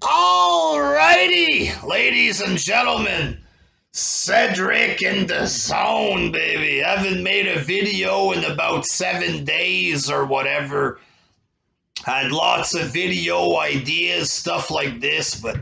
Alrighty, ladies and gentlemen, Cedric in the zone, baby. Haven't made a video in about 7 days or whatever. Had lots of video ideas, stuff like this, but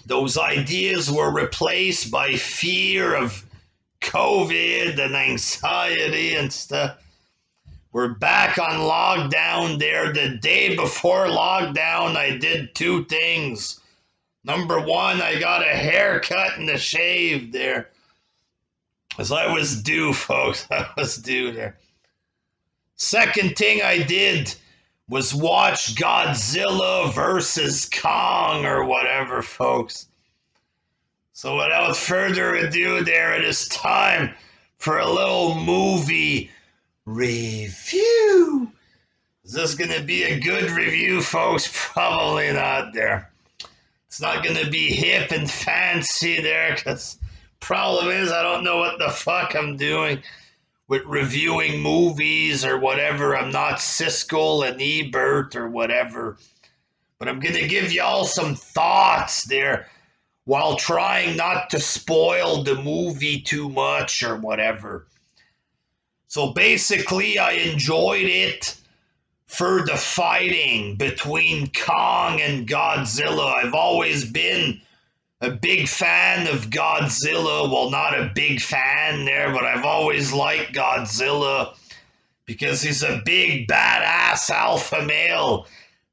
those ideas were replaced by fear of COVID and anxiety and stuff. We're back on lockdown there. The day before lockdown, I did two things. Number one, I got a haircut and a shave there. As I was due, folks. I was due there. Second thing I did was watch Godzilla versus Kong or whatever, folks. So without further ado, there it is time for a little movie review. Is this going to be a good review, folks? Probably not there. It's not going to be hip and fancy there, because problem is I don't know what the fuck I'm doing with reviewing movies or whatever. I'm not Siskel and Ebert or whatever. But I'm going to give y'all some thoughts there while trying not to spoil the movie too much or whatever. So basically, I enjoyed it for the fighting between Kong and Godzilla. I've always been a big fan of Godzilla. Well, not a big fan there, but I've always liked Godzilla because he's a big, badass alpha male.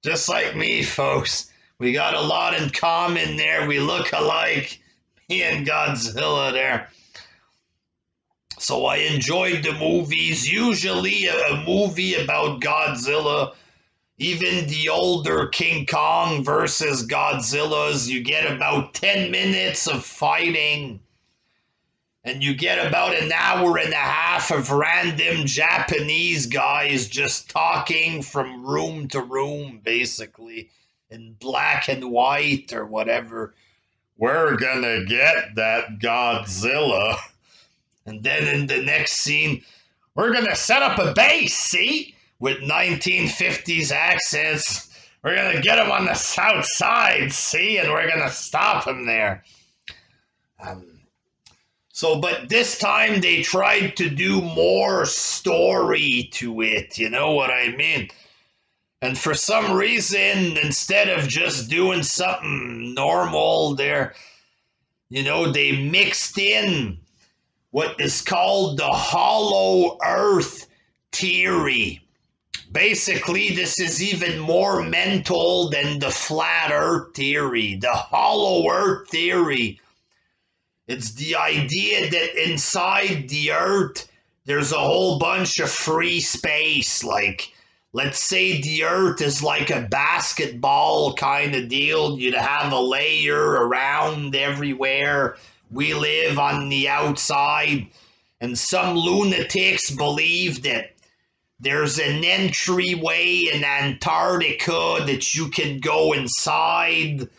Just like me, folks. We got a lot in common there. We look alike, me and Godzilla there. So I enjoyed the movies. Usually a movie about Godzilla, even the older King Kong versus Godzillas, you get about 10 minutes of fighting. And you get about an hour and a half of random Japanese guys just talking from room to room, basically, in black and white or whatever. We're gonna get that Godzilla. And then in the next scene, we're going to set up a base, see? With 1950s accents. We're going to get him on the south side, see? And we're going to stop him there. But this time they tried to do more story to it, you know what I mean? And for some reason, instead of just doing something normal there, they mixed in what is called the hollow earth theory. Basically, this is even more mental than the flat earth theory. The hollow earth theory, it's the idea that inside the earth, there's a whole bunch of free space. Like, let's say the earth is like a basketball kind of deal. You'd have a layer around everywhere. We live on the outside, and some lunatics believe that there's an entryway in Antarctica that you can go inside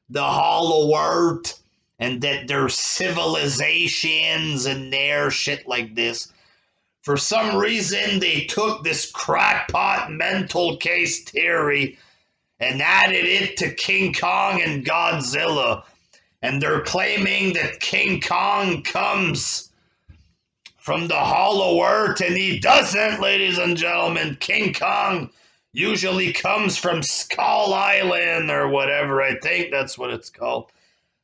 the hollow earth, and that there's civilizations in there, shit like this. For some reason, they took this crackpot mental case theory and added it to King Kong and Godzilla. And they're claiming that King Kong comes from the hollow earth, and he doesn't, ladies and gentlemen. King Kong usually comes from Skull Island or whatever. I think that's what it's called.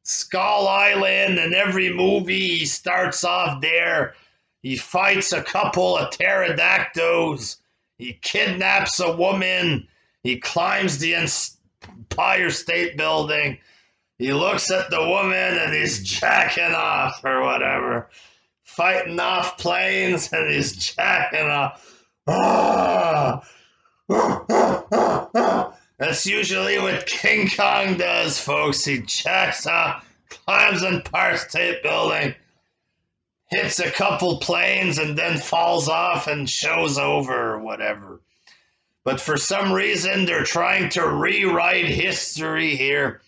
Skull Island, and every movie he starts off there. He fights a couple of pterodactyls. He kidnaps a woman. He climbs the Empire State Building. He looks at the woman and he's jacking off or whatever. Fighting off planes and he's jacking off. That's usually what King Kong does, folks. He jacks off, climbs in Empire State Building, hits a couple planes, and then falls off and show's over or whatever. But for some reason, they're trying to rewrite history here.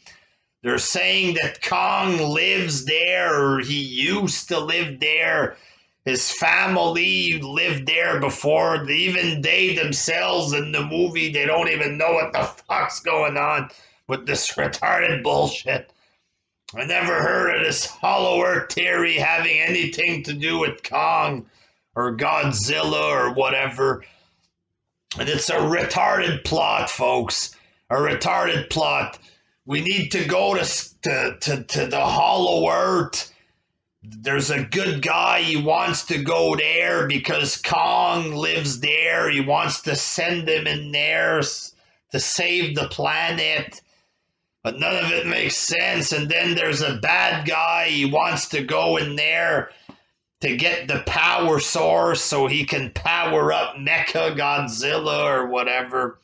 They're saying that Kong lives there, or he used to live there. His family lived there before. Even they themselves in the movie, they don't even know what the fuck's going on. with this retarded bullshit. I never heard of this Hollow Earth theory having anything to do with Kong or Godzilla or whatever. And it's a retarded plot, folks. A retarded plot. We need to go to the Hollow Earth. There's a good guy. He wants to go there because Kong lives there. He wants to send him in there to save the planet. But none of it makes sense. And then there's a bad guy. He wants to go in there to get the power source so he can power up Mecha Godzilla or whatever.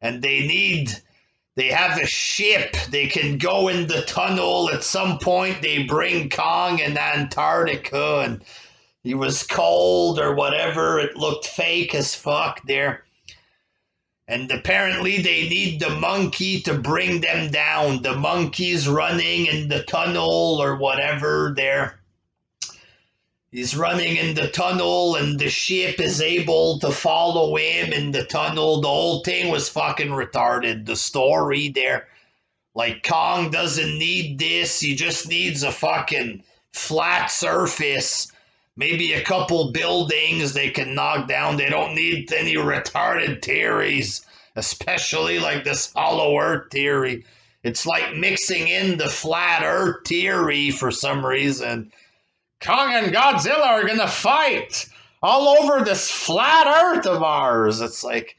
And they have a ship. They can go in the tunnel. At some point, they bring Kong in Antarctica, and he was cold or whatever. It looked fake as fuck there. And apparently they need the monkey to bring them down. The monkey's running in the tunnel or whatever there. He's running in the tunnel and the ship is able to follow him in the tunnel. The whole thing was fucking retarded. The story there. Like, Kong doesn't need this. He just needs a fucking flat surface. Maybe a couple buildings they can knock down. They don't need any retarded theories, especially like this Hollow Earth theory. It's like mixing in the flat Earth theory for some reason. Kong and Godzilla are gonna fight all over this flat Earth of ours. It's like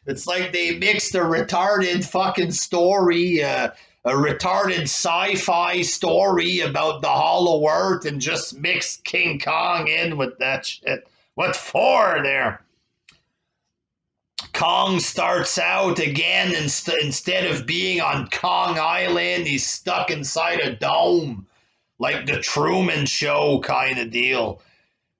they mixed a retarded fucking story, a retarded sci-fi story about the Hollow Earth and just mixed King Kong in with that shit. What for there? Kong starts out again, instead of being on Kong Island, he's stuck inside a dome, like the Truman Show kind of deal.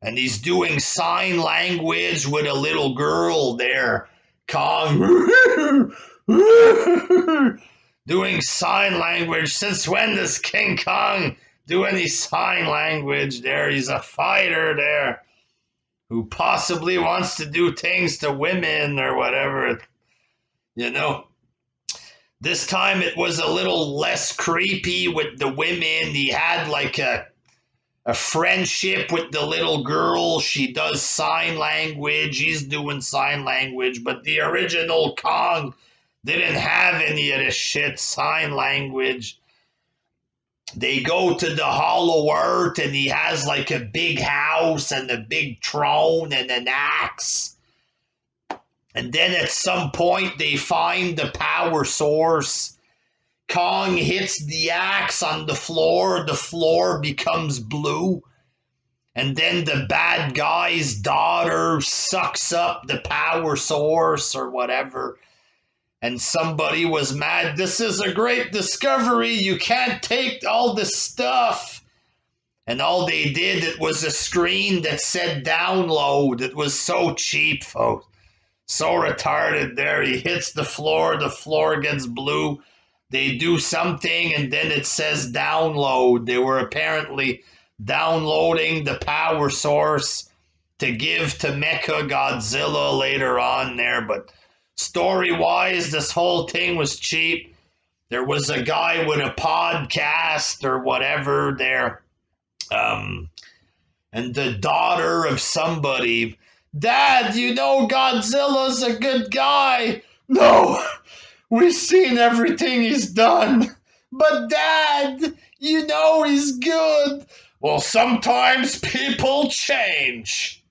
And he's doing sign language with a little girl there. Kong doing sign language. Since when does King Kong do any sign language there? He's a fighter there who possibly wants to do things to women or whatever, you know. This time it was a little less creepy with the women. He had like a friendship with the little girl. She does sign language. He's doing sign language. But the original Kong didn't have any of this shit, sign language. They go to the Hollow Earth and he has like a big house and a big throne and an axe. And then at some point they find the power source. Kong hits the axe on the floor becomes blue. And then the bad guy's daughter sucks up the power source or whatever. And somebody was mad. This is a great discovery. You can't take all this stuff. And all they did, it was a screen that said download. It was so cheap, folks. So retarded there. He hits the floor gets blue. They do something and then it says download. They were apparently downloading the power source to give to Mecha Godzilla later on there. But story-wise, this whole thing was cheap. There was a guy with a podcast or whatever there. And the daughter of somebody, Dad, you know Godzilla's a good guy. No, we've seen everything he's done. But Dad, you know he's good. Well, sometimes people change.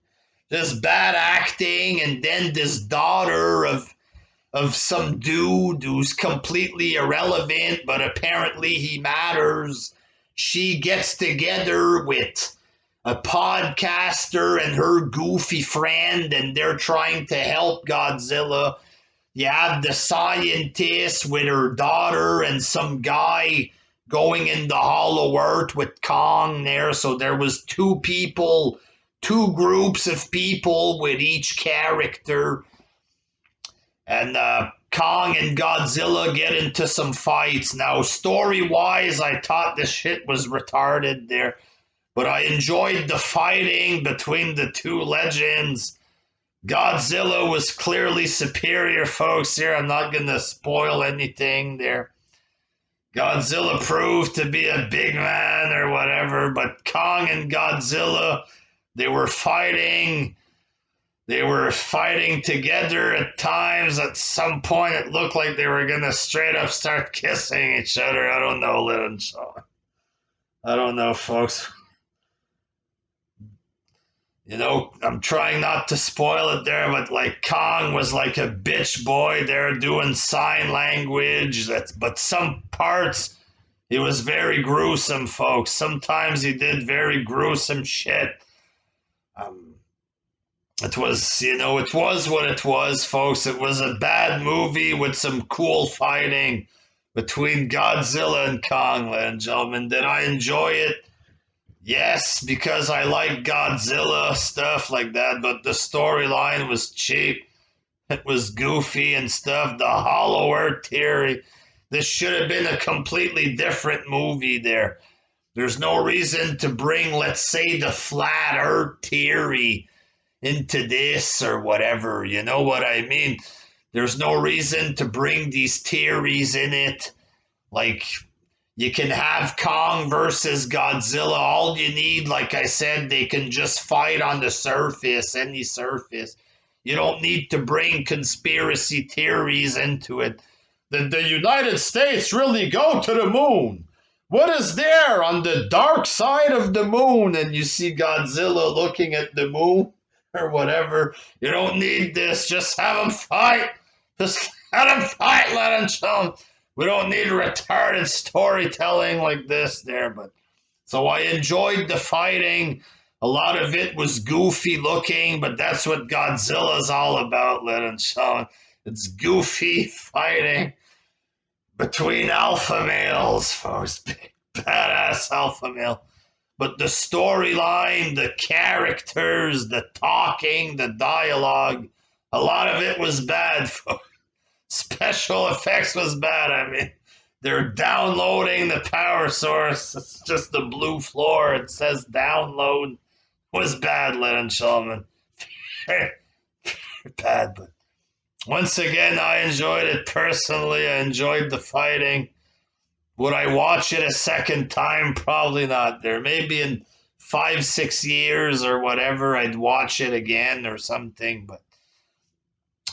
This bad acting, and then this daughter of some dude who's completely irrelevant, but apparently he matters. She gets together with a podcaster and her goofy friend, and they're trying to help Godzilla. You have the scientist with her daughter and some guy going in the Hollow Earth with Kong there. So there was two groups of people with each character. And Kong and Godzilla get into some fights. Now, story-wise, I thought this shit was retarded there. But I enjoyed the fighting between the two legends. Godzilla was clearly superior, folks. Here, I'm not going to spoil anything there. Godzilla proved to be a big man or whatever, but Kong and Godzilla, they were fighting. They were fighting together at times. At some point, it looked like they were going to straight up start kissing each other. I don't know, Lynn. I don't know, folks. You know, I'm trying not to spoil it there, but like Kong was like a bitch boy there doing sign language. But some parts, he was very gruesome, folks. Sometimes he did very gruesome shit. It was, it was what it was, folks. It was a bad movie with some cool fighting between Godzilla and Kong, ladies and gentlemen. Did I enjoy it? Yes, because I like Godzilla, stuff like that, but the storyline was cheap. It was goofy and stuff. The Hollow Earth theory. This should have been a completely different movie there. There's no reason to bring, let's say, the flat Earth theory into this or whatever. You know what I mean? There's no reason to bring these theories in it. Like, you can have Kong versus Godzilla. All you need, like I said, they can just fight on the surface, any surface. You don't need to bring conspiracy theories into it. Did the United States really go to the moon? What is there on the dark side of the moon? And you see Godzilla looking at the moon or whatever. You don't need this. Just have them fight. Just let them fight, let them show them. We don't need retarded storytelling like this there, but so I enjoyed the fighting. A lot of it was goofy looking, but that's what Godzilla's all about, ladies and gentlemen. It's goofy fighting between alpha males, folks. Big, badass alpha male. But the storyline, the characters, the talking, the dialogue, a lot of it was bad, folks. Special effects was bad. I mean, they're downloading the power source. It's just the blue floor. It says download. Was bad, ladies and gentlemen. Bad, but once again, I enjoyed it personally. I enjoyed the fighting. Would I watch it a second time? Probably not. There maybe in 5-6 years or whatever, I'd watch it again or something, but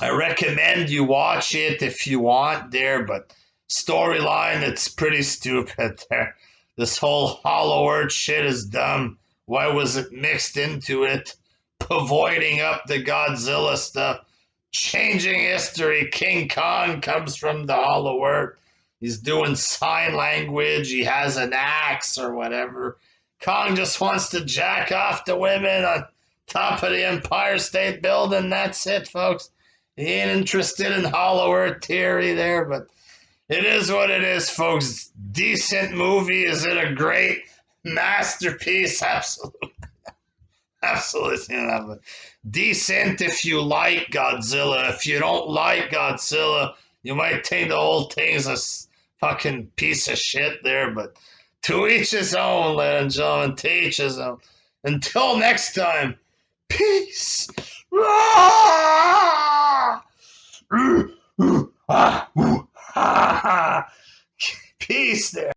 I recommend you watch it if you want there, but storyline, it's pretty stupid there. This whole Hollow Earth shit is dumb. Why was it mixed into it? Avoiding up the Godzilla stuff. Changing history. King Kong comes from the Hollow Earth. He's doing sign language. He has an axe or whatever. Kong just wants to jack off the women on top of the Empire State Building. That's it, folks. He ain't interested in Hollow Earth theory there, but it is what it is, folks. Decent movie. Is it a great masterpiece? Absolutely. Absolutely not. Decent if you like Godzilla. If you don't like Godzilla, you might think the whole thing is a fucking piece of shit there, but to each his own, ladies and gentlemen. To each his own. Until next time, peace. Peace there.